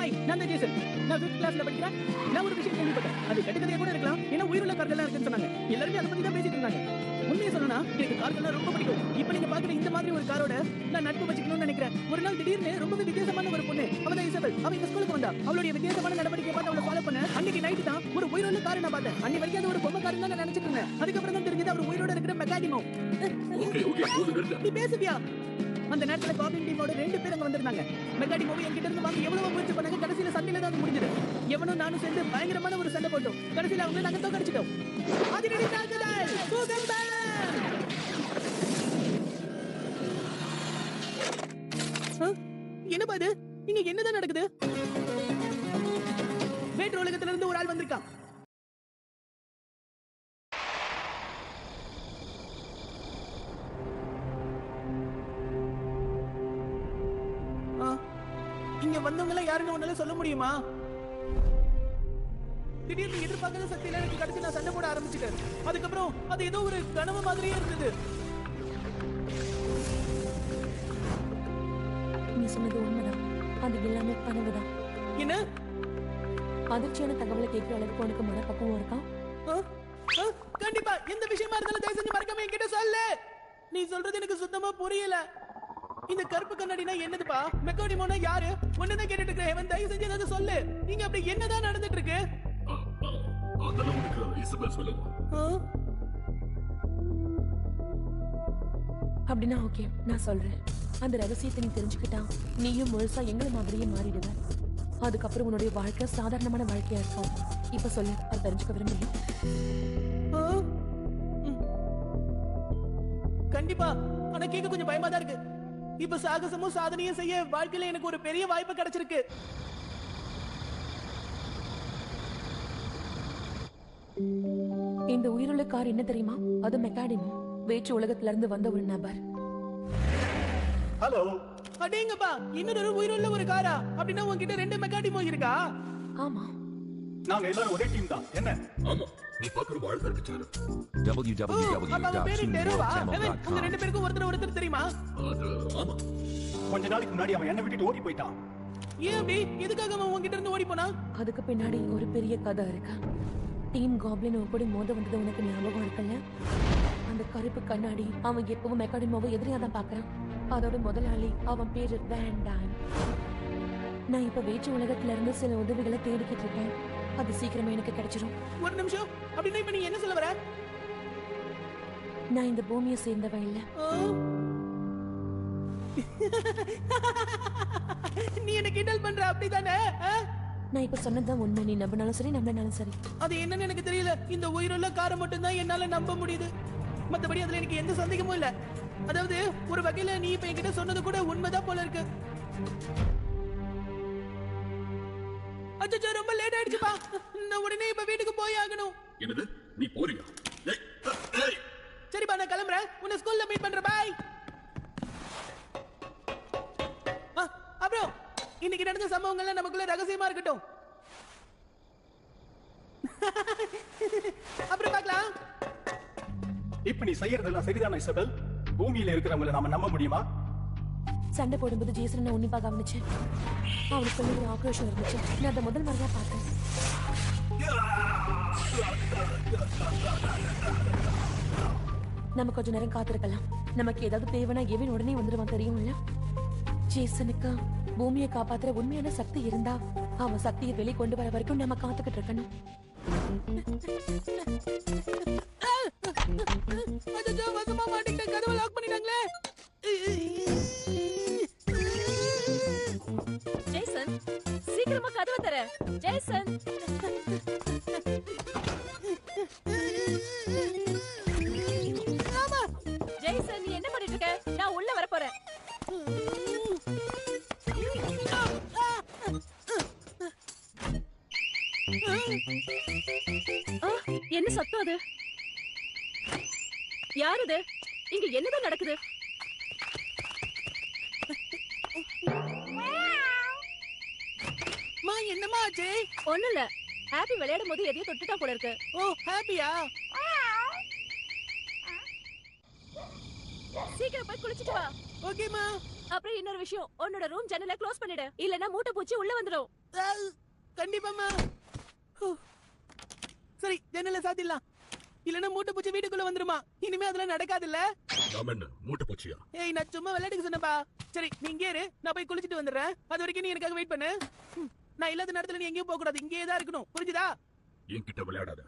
Hi, நான் தான் Jason. நான் 5th கிளாஸ்ல படிக்கிறேன். நான் ஒரு விஷயம் கேள்விப்பட்டேன். அது கட்டுக்கதையா கூட இருக்கலாம். ஏன்னா உயிருள்ள கார்கள்லாம் இருக்குன்னு சொன்னாங்க. எல்லாருமே அதை பத்தி தான் பேசிட்டு இருந்தாங்க. உண்மையை சொல்லணும்னா எனக்கு கார்கள்லாம் ரொம்ப பிடிக்கும். இப்போ நீங்க பாக்குற இந்த மாதிரி ஒரு காரோட நான் நட்பு வச்சுக்கணும்னு நினைக்கிறேன். ஒரு நாள் திடீர்னு ரொம்பவே வித்தியாசமான ஒரு பொண்ணு, அவ தான் இசபெல். அவ எங்க ஸ்கூலுக்கு வந்தா. அவளுடைய வித்தியாசமான நடவடிக்கையை பார்த்து அவளை ஃபாலோ பண்ண அன்னைக்கு நைட்டு தான் ஒரு உயிருள்ள காரை நான் பார்த்தேன். அன்னைக்கு வரைக்கும் அது ஒரு பொம்மை காருன்னு தான் நான் நினைச்சிட்டு இருந்தேன். அதுக்கப்புறம் தான் தெரிஞ்சது அவர் உயிரோட இருக்கிற மெக்கானிமோ. நீ பேசுவியா? அந்த நேரத்துல காபின் டீமோட 2 பேர் அங்க வந்திருந்தாங்க. மெக்காடி மூவி என்கிட்ட இருந்து வாங்க எவ்வளவு முயற்சி பண்ணாங்க. கடைசியில சண்டையில தான் முடிஞ்சது. எவனும் நானும் சேர்ந்து பயங்கரமான ஒரு சண்டை போட்டோம். கடைசியில அவங்க நாங்க தோக்கடிச்சிட்டோம். அதிரடி தாக்குதல் பூகம்பம். என்னப்பா இது? இங்க என்னதான் நடக்குது? வேற்று உலகத்துல இருந்து ஒரு ஆள் வந்திருக்கான். இங்க வந்தவங்க யாருன்னு உன்னால சொல்ல முடியுமா? திடீர்னு எதிர்பார்க்காத சக்தியில எனக்கு கிடைச்சு நான் சண்டை போட ஆரம்பிச்சிட்டேன். அதுக்கப்புறம் அது ஏதோ ஒரு கனவு மாதிரியே இருந்தது. நீ சொன்னது உண்மைதான். அது எல்லாமே கனவுதான். என்ன? அதிர்ச்சியான தகவலை கேட்கிற அளவுக்கு உனக்கு மனப்பக்குவம் இருக்கா? கண்டிப்பா. எந்த விஷயமா இருந்தாலும் தயவு செஞ்சு மறக்காம என்கிட்ட சொல்லு. நீ சொல்றது எனக்கு சுத்தமா புரியல. இந்த கருப்பு கண்ணாடினா என்னதுப்பா? மெக்கானிமோனா யாரு? ஒண்ணுதான் கேட்டுட்டு இருக்க. ஹெவன், தயவு செஞ்சு ஏதாவது சொல்லு. இங்க அப்படி என்னதான் நடந்துட்டு இருக்கு? அதெல்லாம் உனக்கு இசபெல் சொல்லுங்க. அப்படின்னா ஓகே, நான் சொல்றேன். அந்த ரகசியத்தை நீ தெரிஞ்சுக்கிட்டா நீயும் முழுசா எங்களை மாதிரியே மாறிடுவ. அதுக்கப்புறம் உன்னுடைய வாழ்க்கை சாதாரணமான வாழ்க்கையா இருக்கும். இப்ப சொல்லு, அது தெரிஞ்சுக்க விரும்புறேன். கண்டிப்பா. ஆனா கேட்க கொஞ்சம் பயமா தான் இருக்கு. இப்ப சாகசமும் சாதனையும் செய்ய வாழ்க்கையில எனக்கு ஒரு பெரிய வாய்ப்பு கிடைச்சிருக்கு. இந்த உயிருள்ள கார் என்ன தெரியுமா? அது மெக்கானிமோ, வேற்று உலகத்துல இருந்து வந்த ஒரு நபர். ஹலோ. அடேங்கப்பா, இன்னொரு உயிருள்ள ஒரு காரா? அப்படின்னா உன்கிட்ட 2 மெக்கானிமோ இருக்கா? ஆமா, நாங்க எல்லாரும் ஒரே டீம் தான். என்ன? ஆமா, நீ பாக்குற வாழ்க்கை இருக்கு. உங்க 2 பேருக்கும் ஒருத்தர் தெரியுமா? ஆமா. கொஞ்ச நாளைக்கு முன்னாடி அவன் என்ன விட்டுட்டு ஓடி போயிட்டான். ஏன் அப்படி? எதுக்காக அவன் உங்ககிட்ட இருந்து ஓடி போனா? அதுக்கு பின்னாடி ஒரு பெரிய கதை இருக்கு. டீம் காப்ளின் கூட மோத வந்தது உனக்கு ஞாபகம் இருக்குல்ல? அந்த கருப்பு கண்ணாடி அவன் எப்பவும் மெக்கானிமோவை எதிரியா தான் பாக்குறான். அதோட முதலாளி அவன் பேரு வேன் டைம். நான் இப்ப வேற்று உலகத்துல இருந்து சில உதவிகளை தேடிக்கிட்டு இருக்கேன். அது சீக்கிரமா எனக்கு கிடைச்சிடும். ஒரு நிமிஷம். அப்படின்னா இப்ப நீ என்ன சொல்ல வர? நான் இந்த பூமியை சேர்ந்தவ இல்ல. நீ என்ன கிண்டல் பண்ற, அப்படிதானே? நான் இப்ப சொன்னதுதான் உண்மை. நீ நம்பினாலும் சரி, நம்பினாலும் சரி. அது என்னன்னு எனக்கு தெரியல. இந்த உயிருள்ள காரை மட்டும் தான் என்னால நம்ப முடியுது. மத்தபடி அதுல எனக்கு எந்த சந்தேகமும் இல்ல. அதாவது ஒரு வகையில நீ இப்ப என்கிட்ட சொன்னது கூட உண்மைதான் போல இருக்கு. அச்சோ, ரொம்ப லேட் ஆயிடுச்சுப்பா. நான் உடனே இப்ப வீட்டுக்கு போய் ஆகணும். என்னது? நீ போறியா? சரிப்பா, நான் கிளம்புறேன். உன்னை ஸ்கூல்ல மீட் பண்றேன். பை. அப்புறம் இன்னைக்கு நடந்த சம்பவங்கள்லாம் நமக்குள்ள ரகசியமா இருக்கட்டும். அப்புறம் பார்க்கலாம். இப்ப நீ செய்யறதெல்லாம் சரிதானா இசபெல்? பூமியில இருக்கிறவங்களை நாம நம்ப முடியுமா? சண்டை போடும்போது ஜேசன் உன்னிப்பா கவனிச்சேன். அவனுக்குள்ள ஒரு ஆக்ரோஷம் இருந்துச்சு. நான் அதை முதல் முறையா பார்த்தேன். நம்ம கொஞ்ச நேரம் காத்திருக்கலாம். நமக்கு ஏதாவது தேவைன்னா எவன் உடனே வந்துடுவான், தெரியும்ல? ஜேசனுக்கு பூமியை காப்பாத்துற உண்மையான சக்தி இருந்தா அவன் சக்தியை வெளியே கொண்டு வர வரைக்கும் நம்ம காத்துக்கிட்டு இருக்கணும். கதவை லாக் பண்ணிட்டாங்களே. ஜேசன், சீக்கிரமா கதவை தர. ஜேசன், ஜேசன், நீ என்ன பண்ணிட்டு இருக்க? நான் உள்ள வர போறேன். என்ன சத்தம் அது? யார் அது? இங்க என்னதான் நடக்குது? என்னமா ஆச்சு? ஒண்ணும் இல்ல. ஹாப்பி விளையாடும் போது எதையோ தொட்டுட்டா போல இருக்கு. ஓ, ஹாப்பியா? சீக்கிரம் போய் குளிச்சிட்டு வா. ஓகேமா. அப்புறம் இன்னொரு விஷயம், உன்னோட ரூம் ஜன்னலை க்ளோஸ் பண்ணிடு, இல்லனா மூட்டை பூச்சி உள்ள வந்துரும். கண்டிப்பாமா. சரி, ஜன்னலை சாத்திடலாம். இல்லனா மூட்டை பூச்சி வீட்டுக்குள்ள வந்துருமா? இனிமே அதெல்லாம் நடக்காதுல்ல? நாம என்ன மூட்டை பூச்சியா? ஏய், நான் சும்மா விளையாட்டுக்கு சொன்னப்பா. சரி, நீ இங்கே இரு, நான் போய் குளிச்சிட்டு வந்துடுறேன். அது வரைக்கும் நீ எனக்காக வெயிட் பண்ணு. நான் இல்லாத நேரத்துல நீ எங்கேயும் போக கூடாது, இங்கேயே தான் இருக்கணும், புரிஞ்சுதா? என்கிட்ட விளையாடாத.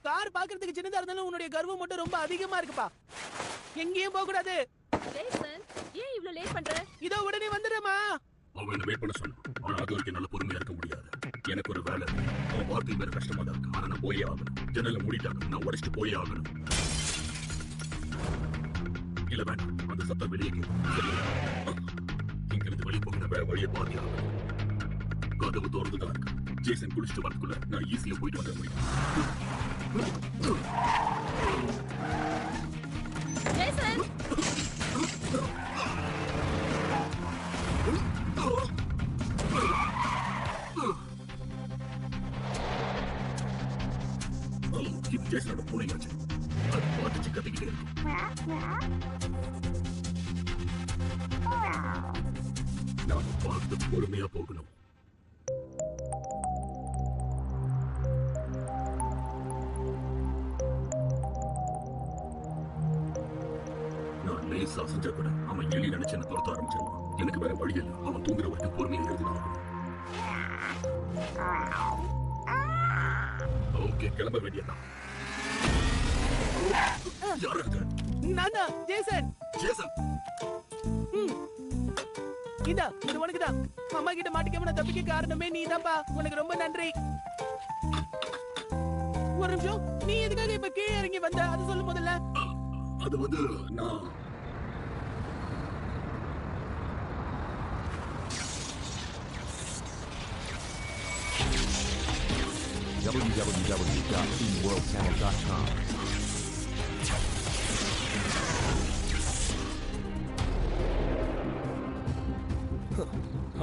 கார் பாக்குறதுக்கு சின்னதா இருந்தாலும் உன்னுடைய கர்வம் மட்டும் ரொம்ப அதிகமா இருக்குப்பா. எங்கேயும் போக கூடாது. ஜேசன், ஏன் இவ்ளோ லேட் பண்ற? இதோ உடனே வந்துடுறேமா. அவன் என்ன வெயிட் பண்ண சொன்னான். ஆனா அது வரைக்கும் நல்ல பொறுமையா இருக்க முடியாது. எனக்கு ஒரு வேலை இருக்கு. அவன் வார்த்தை மேல கஷ்டமா தான் இருக்கு. ஆனா நான் போயே ஆகணும். ஜன்னலை மூடிட்டாங்க, நான் உடைச்சிட்டு போயே ஆகணும். இல்ல வேண்டாம், அந்த சத்தம் வெளியே கேட்கும். இங்கிருந்து வெளியே போகிற வேற வழியை பார்த்து ஆகணும். கதவு திறந்துதான் இருக்கு. ஜேசன் குளிச்சுட்டு வரதுக்குள்ள நான் ஈஸியா போயிட்டு வர முடியும். ஜேசன், இது ஜேசனோட பூனையாச்சு. அது பார்த்துச்சு கத்திக்கிட்டே இருக்கும். நான் பார்த்து பொறுமையா போகணும். நான் லேசா செஞ்சா கூட அவன் எலி நினைச்சு என்ன துரத்த ஆரம்பிச்சிருவான். எனக்கு வேற வழி இல்லை. அவன் தூங்குற வரைக்கும் பொறுமையா இருந்துதான். ஓகே, கிளம்ப வேண்டியதான். யார் அது? நானா ஜேசன். ஜேசன், இதா, இது உனக்குதான். அம்மா கிட்ட மாட்டிக்காம நான் தப்பிக்க காரணமே நீதான்ப்பா. உனக்கு ரொம்ப நன்றி. ஒரு நிமிஷம், நீ எதுக்காக இப்ப கீழே இறங்கி வந்த? அது சொல்லு முதல்ல. அது வந்து நான் www.teamworldchannel.com.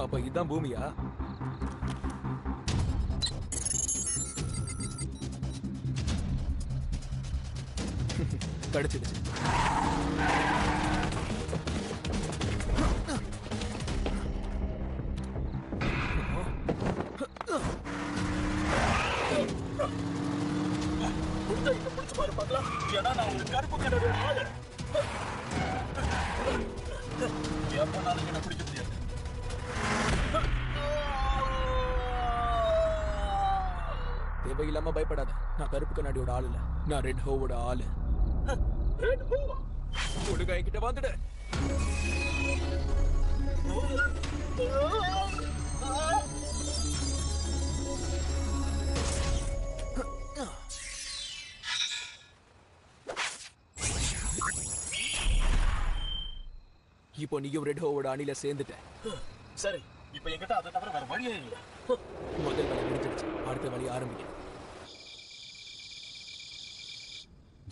அப்ப இதான் பூமியா? கிடைச்சிடுச்சு. தேவையில்லாம பயப்படாத. நான் கருப்பு கண்ணாடியோட ஆள் இல்ல, நான் ரெட் ஹோவோட ஆளு. ஒழுங்கா என்கிட்ட வந்துடு. இப்போ நீயும் ரெட் ஹோவோட அணில சேர்ந்துட்ட. சரி, இப்ப என்கிட்ட அதை தவிர வேற வழியே இல்லை. முதல் வழி முடிஞ்சிடுச்சு, அடுத்த வழி ஆரம்பிக்கணும்.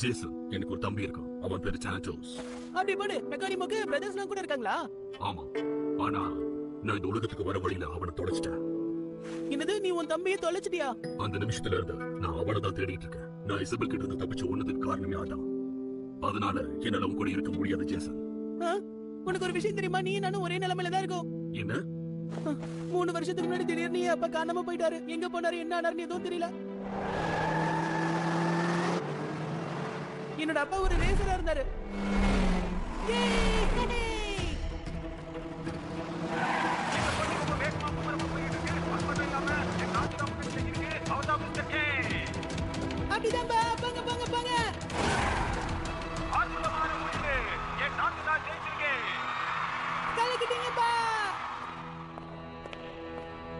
ஜேசன், எனக்கு ஒரு தம்பி இருக்கான். அவன் பேரு சானச்சோஸ். அப்படி போடு. மெக்கானிமுக்கு பிரதர்ஸ்லாம் கூட இருக்காங்களா? ஆமா, ஆனா நான் இந்த உலகத்துக்கு வர வழியில அவனை தொலைச்சிட்டேன். என்னது, நீ உன் தம்பியை தொலைச்சிட்டியா? அந்த நிமிஷத்துல இருந்து நான் அவனை தான் தேடிட்டு இருக்கேன். நான் இசபெல் கிட்ட இருந்து தப்பிச்சு ஒன்னதுக்கு காரணமே அதான். அதனால என்னால உன் கூட இருக்க முடியாது ஜேசன். உனக்கு ஒரு விஷயம் தெரியுமா? நீ நானும் ஒரே நிலைமையில தான் இருக்கோம். என்ன? 3 வருஷத்துக்கு முன்னாடி திடீர்னு அப்பா காணாம போயிட்டாரு. எங்க போனாரு, என்ன ஆனாருன்னு எதுவும் தெரியல. என்னோட அப்பா ஒரு ரேசரா இருந்தாரு. அப்படிதான் போங்க போங்க போங்க. கலக்கிட்டீங்கப்பா.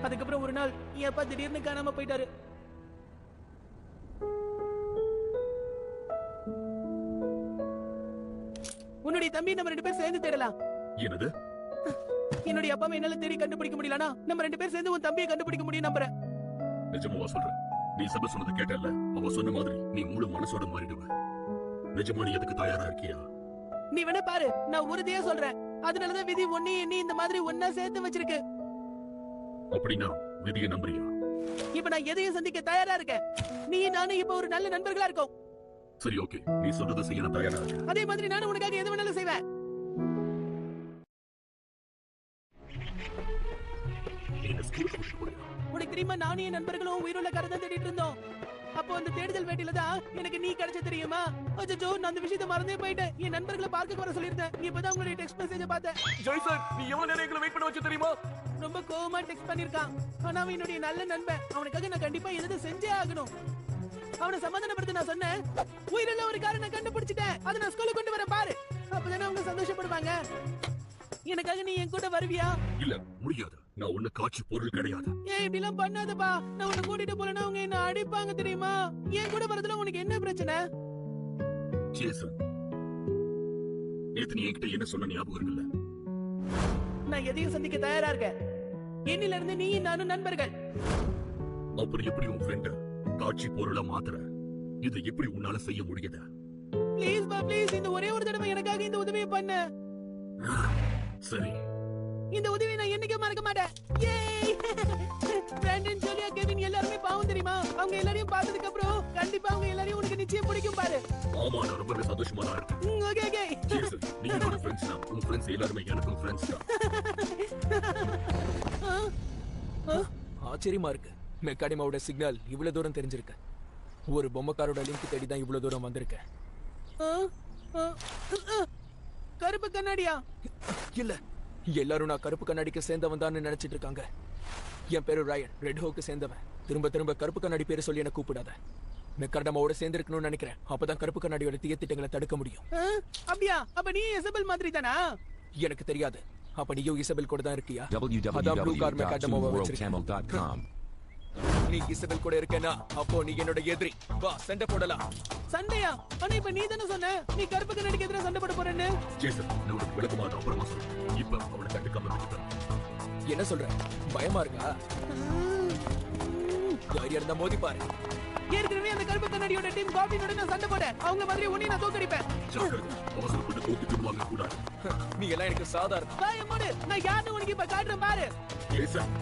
அதுக்கப்புறம் ஒரு நாள் என் அப்பா திடீர்னு காணாம போயிட்டாரு. உன்னுடைய தம்பி நம்ம 2 பேர் சேர்ந்து தேடலாம். என்னது? என்னுடைய அப்பாவை என்னால தேடி கண்டுபிடிக்க முடியலனா நம்ம 2 பேர் சேர்ந்து உன் தம்பியை கண்டுபிடிக்க முடியும் நம்புறேன். நிஜமாவா சொல்றேன்? நீ சபை சொன்னதை கேட்டல, அவ சொன்ன மாதிரி நீ முழு மனசோட மாறிடுவ. நிஜமா நீ எதுக்கு தயாரா இருக்கியா? நீ வேணா பாரு, நான் உறுதியா சொல்றேன். அதனாலதான் விதி ஒன்னே நீ இந்த மாதிரி ஒன்னா சேர்த்து வச்சிருக்கு. அப்படின்னா விதியை நம்புறியா? இப்ப நான் எதையும் சந்திக்க தயாரா இருக்கேன். நீ நானும் இப்ப ஒரு நல்ல நண்பர்களா இருக்கோம். சரி, ஓகே, நீ சொல்றதை செய்ய நான் தயாரா இருக்கேன். அதே மாதிரி நானும் உனக்காக எது வேணாலும் செய்வேன். என்ன ஸ்கூலுக்கு கூட்டிட்டு போறியா? உனக்கு தெரியுமா, நானும் என் நண்பர்களும் உயிருள்ள காரை தான் தேடிட்டு இருந்தோம். அப்போ அந்த தேடுதல் வேட்டையில தான் எனக்கு நீ கிடைச்ச தெரியுமா? அச்சோ, நான் அந்த விஷயத்தை மறந்தே போயிட்டேன். என் நண்பர்களை பார்க்க வர சொல்லியிருந்தேன். இப்பதான் உங்களுடைய டெக்ஸ்ட் மெசேஜை பார்த்தேன். ஜெய்சன், நீ எவ்வளவு நேரம் எங்களை வெயிட் பண்ண வச்சு தெரியுமா? ரொம்ப கோவமா டெக்ஸ்ட் பண்ணிருக்கான். ஆனா அவன் என்னுடைய நல்ல நண்பன். அவனுக்காக நான் கண்டிப்பா எதாவது செஞ்சே ஆகணும். அவனை சமாதானப்படுத்த நான் சொன்னேன், உயிருள்ள ஒரு காரை நான் கண்டுபிடிச்சிட்டேன், அதை நான் ஸ்கூலுக்கு கொண்டு வரேன் பாரு, அப்பதானே அவங்க சந்தோஷப்படுவாங்க. எனக்காக நீ என் கூட வருவியா? இல்ல, முடியாது. நான் ஒண்ணு காட்சி பொருள் கிடையாது. ஏன் இப்படி எல்லாம் பண்ணாதப்பா. நான் உன்னை கூட்டிட்டு போறேன்னா அவங்க என்ன அடிப்பாங்க தெரியுமா? என் கூட வரதுல உனக்கு என்ன பிரச்சனை? ஜேசன், நேத்து நீ என்கிட்ட என்ன சொன்ன ஞாபகம் இருக்குல்ல? நான் எதையும் சந்திக்க தயாரா இருக்கேன். என்னில இருந்து நீ நானும் நண்பர்கள். அப்புறம் எப்படி உன் ஃப்ரெண்ட காட்சி பொருளா மாத்துற? இதை எப்படி உன்னால செய்ய முடியுது? ப்ளீஸ் பா, ப்ளீஸ், இந்த ஒரே ஒரு தடவை எனக்காக இந்த உதவியை பண்ணு. சரி, இந்த உதவியை நான் என்னைக்கும் மறக்க மாட்டேன். ஏய்! பிராண்டன், ஜூலியா, கெவின் எல்லாருமே பாவம் தெரியுமா? அவங்க எல்லாரையும் பார்த்ததுக்கு அப்புறம் கண்டிப்பா அவங்க எல்லாரையும் உனக்கு நிச்சயம் பிடிக்கும் பாரு. ஆமா, நான் ரொம்பவே சந்தோஷமா தான் இருக்கேன். Okay okay. ஜேசன், நீ என்னோட ஃப்ரெண்ட்ஸ் தான். உன் ஃப்ரெண்ட்ஸ் எல்லாருமே எனக்கும் ஃப்ரெண்ட்ஸ் தான். ஆச்சரியமா இருக்கு. மெக்கானிமாவோட சிக்னல் இவ்வளவு தூரம் தெரிஞ்சிருக்கு. ஒரு பொம்மைக்காரோட லிங்க் தேடி தான் இவ்வளவு தூரம் வந்திருக்கேன். கருப்பு கண்ணாடியா? இல்ல, எல்லாரும் நான் கருப்பு கண்ணாடிக்கு சேர்ந்தவன் தான் நினைச்சிட்டு இருக்காங்க. என் பேரு ராயன், ரெட் ஹோக்கு சேர்ந்தவன். திரும்ப திரும்ப கருப்பு கண்ணாடி பேரை சொல்லி என்ன கூப்பிடாத. மெக்கானிமாவோட சேர்ந்திருக்கணும்னு நினைக்கிறேன். அப்பதான் கருப்பு கண்ணாடியோட தீய திட்டங்களை தடுக்க முடியும். அப்படியா? அப்ப நீ இசபெல் மாதிரி தானா? எனக்கு தெரியாது. அப்ப நீயும் இசபெல் கூட தான் இருக்கியா? அதான் ப்ளூ கார் மெக்கானிமாவை வச்சிருக்கேன். www.2worldtamil.com. நீ இசபெல் கூட இருக்கேனா? அப்போ நீ என்னோட எதிரி. வா, சண்டை போடலாம். சண்டையா? ஆனா இப்ப நீ தானே சொன்ன நீ கருப்பு கண்ணாடிக்கு எதிராக சண்டை போட போறேன்னு. ஜேசன், நான் உனக்கு விளக்கமா அதை அப்புறமா சொல்றேன். இப்ப அவனை கண்டுக்காம விட்டுட்டேன். என்ன சொல்ற? பயமா இருக்கா? தைரியம் இருந்தா மோதி பாரு. ஏற்கனவே அந்த கருப்பு கண்ணாடியோட டீம் காபினோட நான் சண்டை போட அவங்க மாதிரி உன்னை நான் தோக்கடிப்பேன். ஜாக்கிரதை, அவசரப்பட்டு தோத்துட்டு வாங்க கூடாது. நீ எல்லாம் எனக்கு சாதாரண. வாயை மூடு, நான் யாருன்னு உனக்கு இப்ப காட்டுறேன் பாரு. Jason,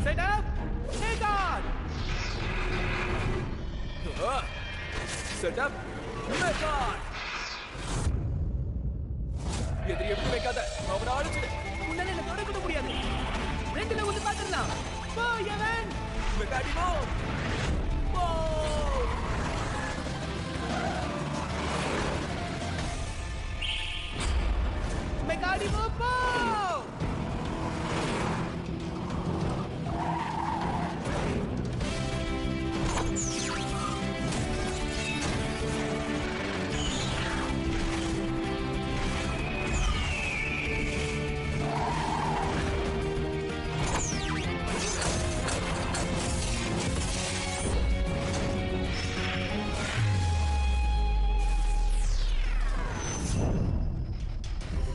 Set up, take on. Set up, MECON. எதிரி எப்படி வைக்காத, அவனை அழிச்சிடு. உன்னால என்ன தொட கூட முடியாது. ரெண்டுல ஒண்ணு பாத்துடலாம். போ எவன்? மெக்கானிமோ. போ. மெக்கானிமோ போ.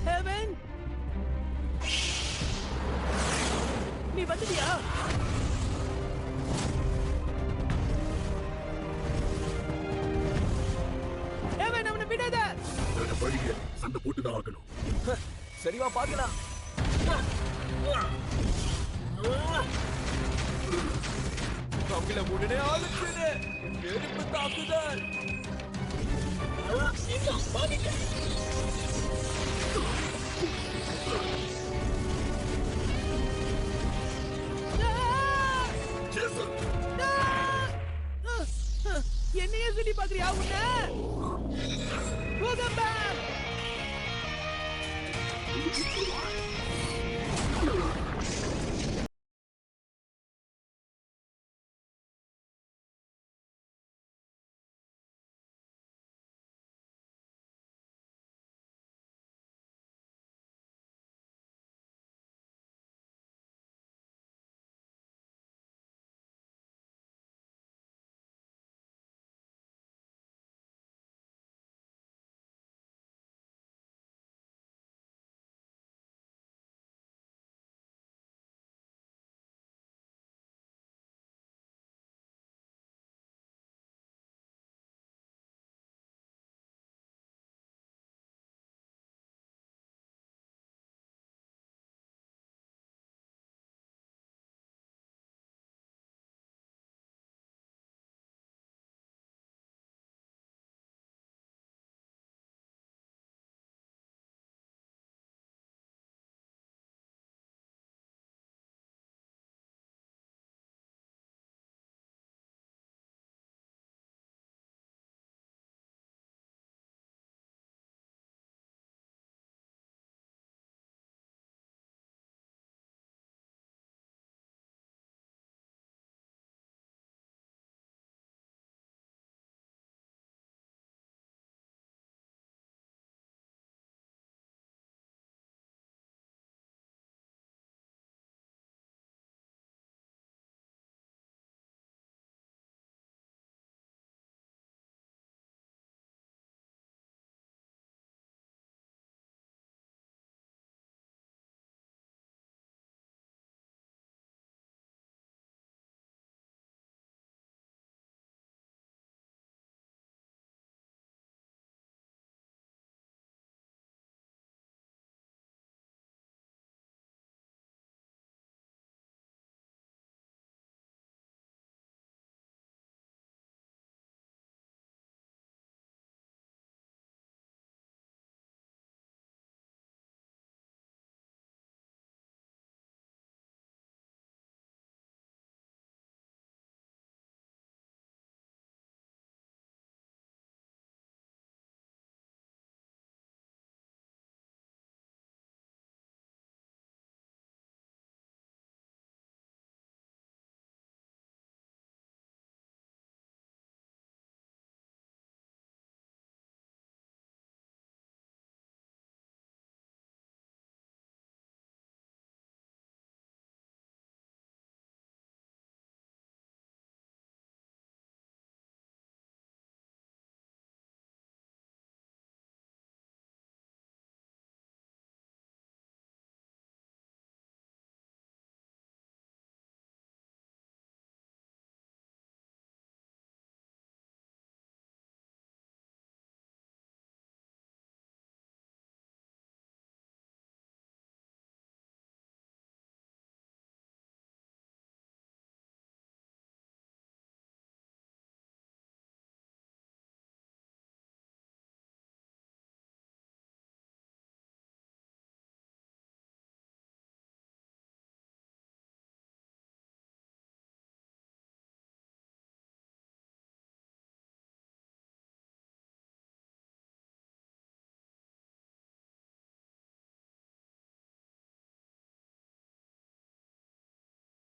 ஹெவன், நீ வந்துட்டியா? ஹெவன், அவனை விடாத. வேற வழியில சண்டை போட்டுதான் ஆகணும். சரிவா, பார்க்கலாம். அவங்கள உடனே அழிச்சிடு. நெருப்பு தாக்குதல். ஜேசன், என்னையே சொல்லி பாக்குறியா உன்ன? பூகம்பம்.